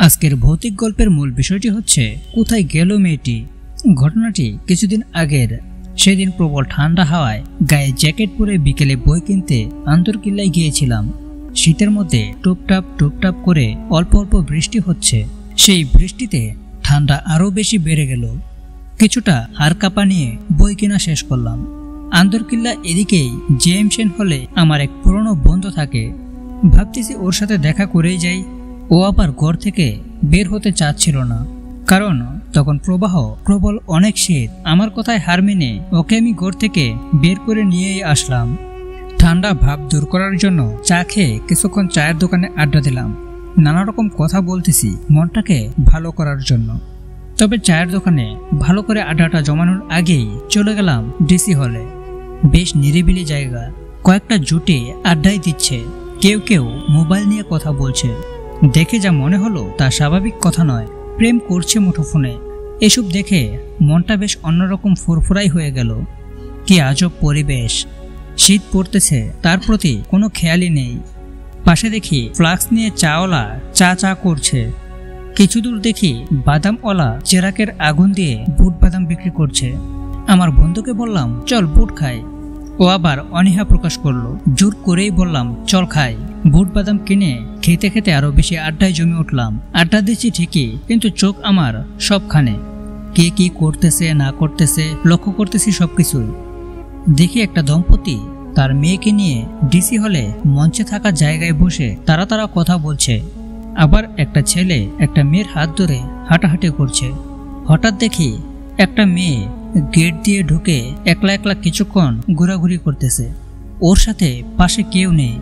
আজকের ভৌতিক গল্পের মূল বিষয়টি হচ্ছে কোথায় গেল মেয়েটি। ঘটনাটি কিছুদিন আগের। সেদিন প্রবল ঠান্ডা হাওয়ায় গায়ে জ্যাকেট পরে বিকেলে বই কিনতে আন্দরকিল্লায় গিয়েছিলাম। শীতের মধ্যে টুপটাপ টুপটাপ করে অল্প অল্প বৃষ্টি হচ্ছে। সেই বৃষ্টিতে ঠান্ডা আরও বেশি বেড়ে গেল। কিছুটা হাড় কাঁপা নিয়ে বই কেনা শেষ করলাম। আন্দরকিল্লা এদিকেই জেএম সেন হলে আমার এক পুরনো বন্ধু থাকে। ভাবতেছি ওর সাথে দেখা করেই যাই। ও আবার ঘর থেকে বের হতে চাচ্ছিল না, কারণ তখন প্রবল অনেক শীত। আমার কথায় হার মেনে ওকে আমি ঘর থেকে বের করে নিয়েই আসলাম। ঠান্ডা ভাব দূর করার জন্য চা খেয়ে কিছুক্ষণ চায়ের দোকানে আড্ডা দিলাম। নানা রকম কথা বলতেছি মনটাকে ভালো করার জন্য। তবে চায়ের দোকানে ভালো করে আড্ডাটা জমানোর আগেই চলে গেলাম ডিসি হলে। বেশ নিরিবিলি জায়গা, কয়েকটা জুটে আড্ডাই দিচ্ছে। কেউ কেউ মোবাইল নিয়ে কথা বলছে। দেখে যা মনে হলো তা স্বাভাবিক কথা নয়, প্রেম করছে মুঠোফোনে। এসব দেখে মনটা বেশ অন্যরকম ফুরফুরাই হয়ে গেল। কি আজব পরিবেশ। শীত পড়তেছে, তার প্রতি কোনো খেয়ালই নেই। পাশে দেখি ফ্লাক্স নিয়ে চাওয়ালা চা করছে। কিছু দূর দেখি বাদামওয়ালা চেরাকের আগুন দিয়ে বুট বাদাম বিক্রি করছে। আমার বন্ধুকে বললাম চল বুট খাই। ও আবার অনীহা প্রকাশ করলো। জোর করেই বললাম চল খাই। বুট বাদাম কিনে খেতে খেতে আরো বেশি আড্ডায় জমে উঠলাম। আড্ডা দিচ্ছি ঠিকই, কিন্তু চোখ আমার সবখানে। কে কি করতেছে না করতেছে লক্ষ্য করতেছি সবকিছুই। দেখি একটা দম্পতি তার মেয়েকে নিয়ে ডিসি হলে মঞ্চে থাকা জায়গায় বসে তারা কথা বলছে। আবার একটা ছেলে একটা মেয়ের হাত ধরে হাঁটাহাঁটি করছে। হঠাৎ দেখি একটা মেয়ে গেট দিয়ে ঢুকে একলা একলা কিছুক্ষণ ঘোরাঘুরি করতেছে। ওর সাথে পাশে কেউ নেই।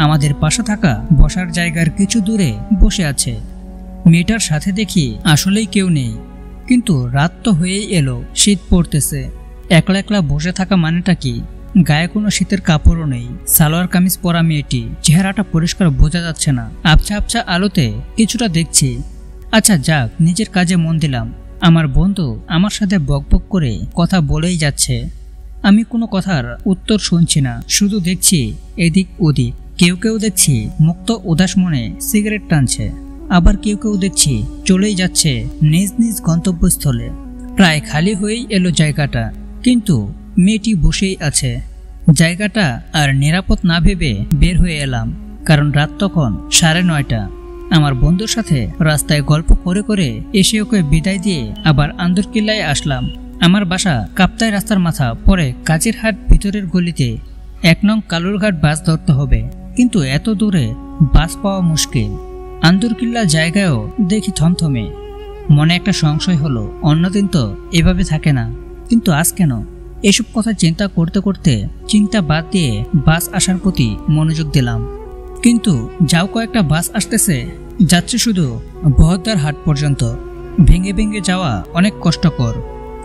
আমাদের পাশে থাকা বসার জায়গার কিছু দূরে বসে আছে। মেয়েটার সাথে দেখি আসলেই কেউ নেই, কিন্তু রাত তো হয়েই এলো, শীত পড়তেছে। একলা একলা বসে থাকা মানেটা কি? গায়ে কোনো শীতের কাপড়ও নেই। সালোয়ার কামিজ পরা মেয়েটি, চেহারাটা পরিষ্কার বোঝা যাচ্ছে না। আবছা আবছা আলোতে কিছুটা দেখছি। আচ্ছা যাক, নিজের কাজে মন দিলাম। আমার বন্ধু আমার সাথে বকবক করে কথা বলেই যাচ্ছে। আমি কোনো কথার উত্তর শুনছি না, শুধু দেখছি এদিক ওদিক। কেউ কেউ দেখছি মুক্ত উদাস মনে সিগারেট টানছে, আবার কেউ কেউ দেখছি চলেই যাচ্ছে নিজ নিজ গন্তব্যস্থলে। প্রায় খালি হয়েই এলো জায়গাটা, কিন্তু মেয়েটি বসেই আছে। জায়গাটা আর নিরাপদ না ভেবে বের হয়ে এলাম, কারণ রাত তখন 9:30। আমার বন্ধুর সাথে রাস্তায় গল্প করে করে এসে ওকে বিদায় দিয়ে আবার আন্দরকিল্লায় আসলাম। আমার বাসা কাপ্তাই রাস্তার মাথা, পরে কাজিরহাট ভিতরের গলিতে 1 নং কালুরঘাট বাস ধরতে হবে, কিন্তু এত দূরে বাস পাওয়া মুশকিল। আন্দরকিল্লা জায়গায়ও দেখি থমথমে। মনে একটা সংশয় হলো, অন্যদিন তো এভাবে থাকে না, কিন্তু আজ কেন? এসব কথা চিন্তা করতে করতে চিন্তা বাদ দিয়ে বাস আসার প্রতি মনোযোগ দিলাম। কিন্তু যাও কয়েকটা বাস আসতেছে, যাচ্ছে শুধু বহদ্দার হাট পর্যন্ত। ভেঙে ভেঙে যাওয়া অনেক কষ্টকর,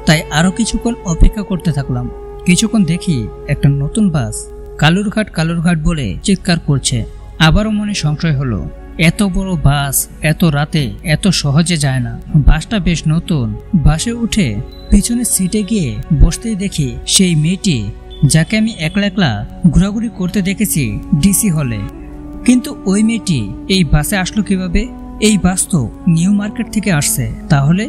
তাই আরো কিছুক্ষণ অপেক্ষা করতে থাকলাম। কিছুক্ষণ দেখি একটা নতুন বাস কালুরঘাট বলে চিৎকার করছে। আবারও মনে সংশয় হলো, এত বড় বাস এত রাতে এত সহজে যায় না। বাসটা বেশ নতুন। বাসে উঠে পিছনের সিটে গিয়ে বসতেই দেখি সেই মেয়েটি যাকে আমি একলা একলা ঘোরাঘুরি করতে দেখেছি ডিসি হলে। কিন্তু ওই মেয়েটি এই বাসে আসলো কিভাবে? এই বাস তো নিউ মার্কেট থেকে আসছে। তাহলে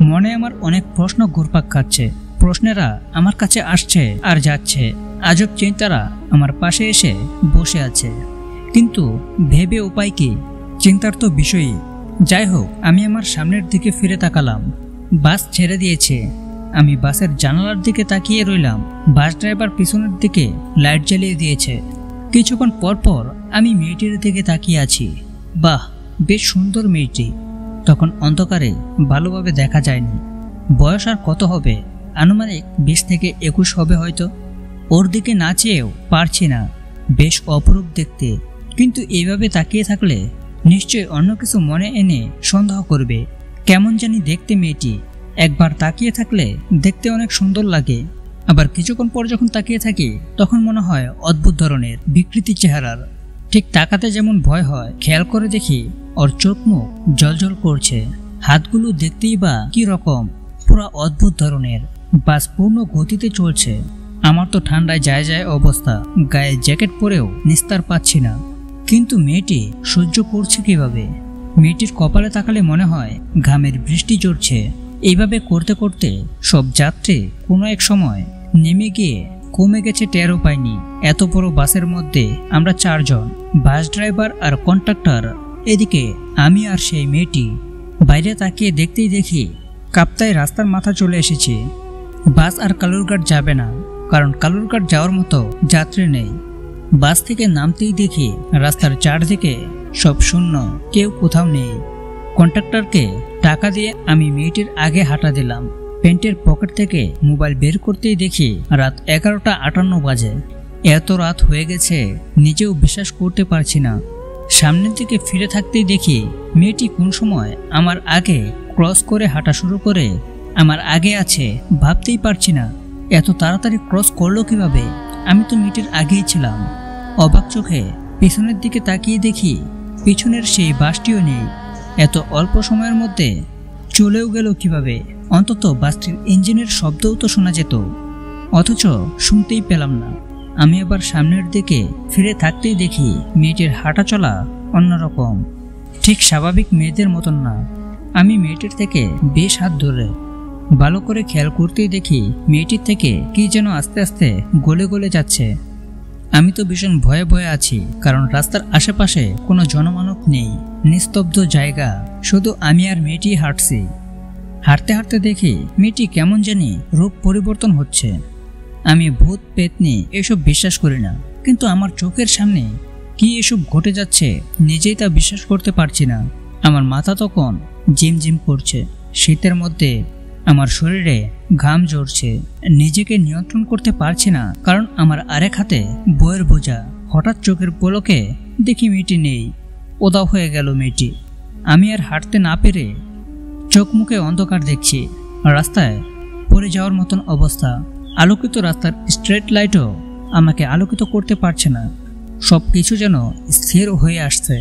মনে আমার অনেক প্রশ্ন ঘুরপাক খাচ্ছে। প্রশ্নেরা আমার কাছে আসছে আর যাচ্ছে। আজব চিন্তারা আমার পাশে এসে বসে আছে, কিন্তু ভেবে উপায় কি? চিন্তার তো বিষয়ই। যাই হোক, আমি আমার সামনের দিকে ফিরে তাকালাম। বাস ছেড়ে দিয়েছে। আমি বাসের জানালার দিকে তাকিয়ে রইলাম। বাস ড্রাইভার পিছনের দিকে লাইট জ্বালিয়ে দিয়েছে। কিছুক্ষণ পর আমি মেয়েটির দিকে তাকিয়ে আছি। বাহ, বেশ সুন্দর মেয়েটি। তখন অন্ধকারে ভালোভাবে দেখা যায়নি। বয়স আর কত হবে? আনুমানিক 20 থেকে 21 হবে হয়তো। ওর দিকে না চেয়েও পারছি না। বেশ অপরূপ দেখতে, কিন্তু এইভাবে তাকিয়ে থাকলে নিশ্চয়ই অন্য কিছু মনে এনে সন্দেহ করবে। কেমন জানি দেখতে মেয়েটি। একবার তাকিয়ে থাকলে দেখতে অনেক সুন্দর লাগে, আবার কিছুক্ষণ পর যখন তাকিয়ে থাকি তখন মনে হয় অদ্ভুত ধরনের বিকৃতি চেহারার। ঠিক তাকাতে যেমন ভয় হয়, খেয়াল করে দেখি ওর চোখ মুখ জ্বলজ্বল করছে। হাতগুলো দেখতেই বা কি রকম, পুরা অদ্ভুত ধরনের। বাস পূর্ণ গতিতে চলছে। আমার তো ঠান্ডায় যায় অবস্থা। গায়ে জ্যাকেট পরেও নিস্তার পাচ্ছি না। কিন্তু মেয়েটি সহ্য করছে কিভাবে? মেয়েটির কপালে তাকালে মনে হয় ঘামের বৃষ্টি ঝরছে। এইভাবে করতে করতে সব যাত্রী কোনো এক সময় নেমে গিয়ে কমে গেছে, টেরও পাইনি। এত বড় বাসের মধ্যে আমরা 4 জন, বাস ড্রাইভার আর কন্ডাক্টর। এদিকে আমি আর সেই মেয়েটি। বাইরে তাকিয়ে দেখতেই দেখি কাপ্তাই রাস্তার মাথা চলে এসেছে। বাস আর কালুরঘাট যাবে না, কারণ কালুরঘাট যাওয়ার মতো যাত্রী নেই। বাস থেকে নামতেই দেখি রাস্তার চারদিকে সব শূন্য, কেউ কোথাও নেই। কন্ডাক্টরকে টাকা দিয়ে আমি মেয়েটির আগে হাঁটা দিলাম। প্যান্টের পকেট থেকে মোবাইল বের করতেই দেখি রাত 11:58 বাজে। এত রাত হয়ে গেছে নিজেও বিশ্বাস করতে পারছি না। সামনের দিকে ফিরে থাকতেই দেখি মেয়েটি কোন সময় আমার আগে ক্রস করে হাঁটা শুরু করে আমার আগে আছে। ভাবতেই পারছি না এত তাড়াতাড়ি ক্রস করলো কিভাবে। আমি তো মেয়েটির আগেই ছিলাম। অবাক চোখে পিছনের দিকে তাকিয়ে দেখি পিছনের সেই বাসটিও নেই। এত অল্প সময়ের মধ্যে চলেও গেল কিভাবে? অন্তত বাসটির ইঞ্জিনের শব্দও তো শোনা যেত, অথচ শুনতেই পেলাম না। আমি আবার সামনের দিকে ফিরে থাকতেই দেখি মেয়েটির হাঁটা চলা অন্যরকম, ঠিক স্বাভাবিক মেয়েদের মতন না। আমি মেয়েটির থেকে বেশ হাত ধরে ভালো করে খেয়াল করতেই দেখি মেয়েটির থেকে কি যেন আস্তে আস্তে গলে গলে যাচ্ছে। আমি তো ভীষণ ভয়ে ভয়ে আছি, কারণ রাস্তার আশেপাশে কোনো জনমানব নেই, নিস্তব্ধ জায়গা, শুধু আমি আর মেয়েটি হাঁটছি। হাঁটতে হাঁটতে দেখি মেয়েটি কেমন জানি রূপ পরিবর্তন হচ্ছে। আমি ভূত পেতনি এসব বিশ্বাস করি না, কিন্তু আমার চোখের সামনে কি এসব ঘটে যাচ্ছে নিজেই তা বিশ্বাস করতে পারছি না। আমার মাথা তখন ঝিমঝিম করছে। শীতের মধ্যে আমার শরীরে ঘাম ঝরছে। নিজেকে নিয়ন্ত্রণ করতে পারছি না, কারণ আমার আরেক হাতে বইয়ের বোঝা। হঠাৎ চোখের পলকে দেখি মেয়েটি নেই, উধাও হয়ে গেল মেয়েটি। আমি আর হাঁটতে না পেরে চোখ মুখে অন্ধকার দেখছি। রাস্তায় পড়ে যাওয়ার মতন অবস্থা। আলোকিত রাস্তার স্ট্রিট লাইটও আমাকে আলোকিত করতে পারছে না। সব কিছু যেন স্থির হয়ে আসছে।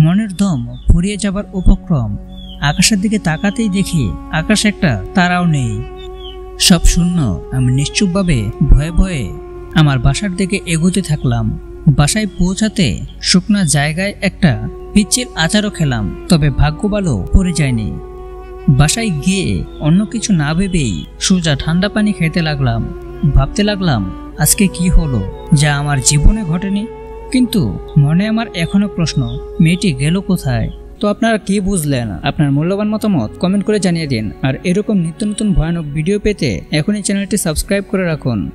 মনের দম ফুরিয়ে যাবার উপক্রম। আকাশের দিকে তাকাতেই দেখি আকাশে একটা তারাও নেই, সব শূন্য। আমি নিশ্চুপভাবে ভয়ে ভয়ে আমার বাসার দিকে এগোতে থাকলাম। বাসায় পৌঁছাতে শুকনা জায়গায় একটা পিচ্ছিল আচারও খেলাম, তবে ভাগ্য ভালো পড়ে যায়নি। বাসায় গিয়ে অন্য কিছু না ভেবেই সোজা ঠান্ডা পানি খেতে লাগলাম। ভাবতে লাগলাম আজকে কি হলো যা আমার জীবনে ঘটেনি। কিন্তু মনে আমার এখনো প্রশ্ন, মেয়েটি গেল কোথায়? তো আপনারা কি বুঝলেন? আপনার মূল্যবান মতামত কমেন্ট করে জানিয়ে দিন। আর এরকম নিত্য নতুন ভয়ানক ভিডিও পেতে এখনই চ্যানেলটি সাবস্ক্রাইব করে রাখুন।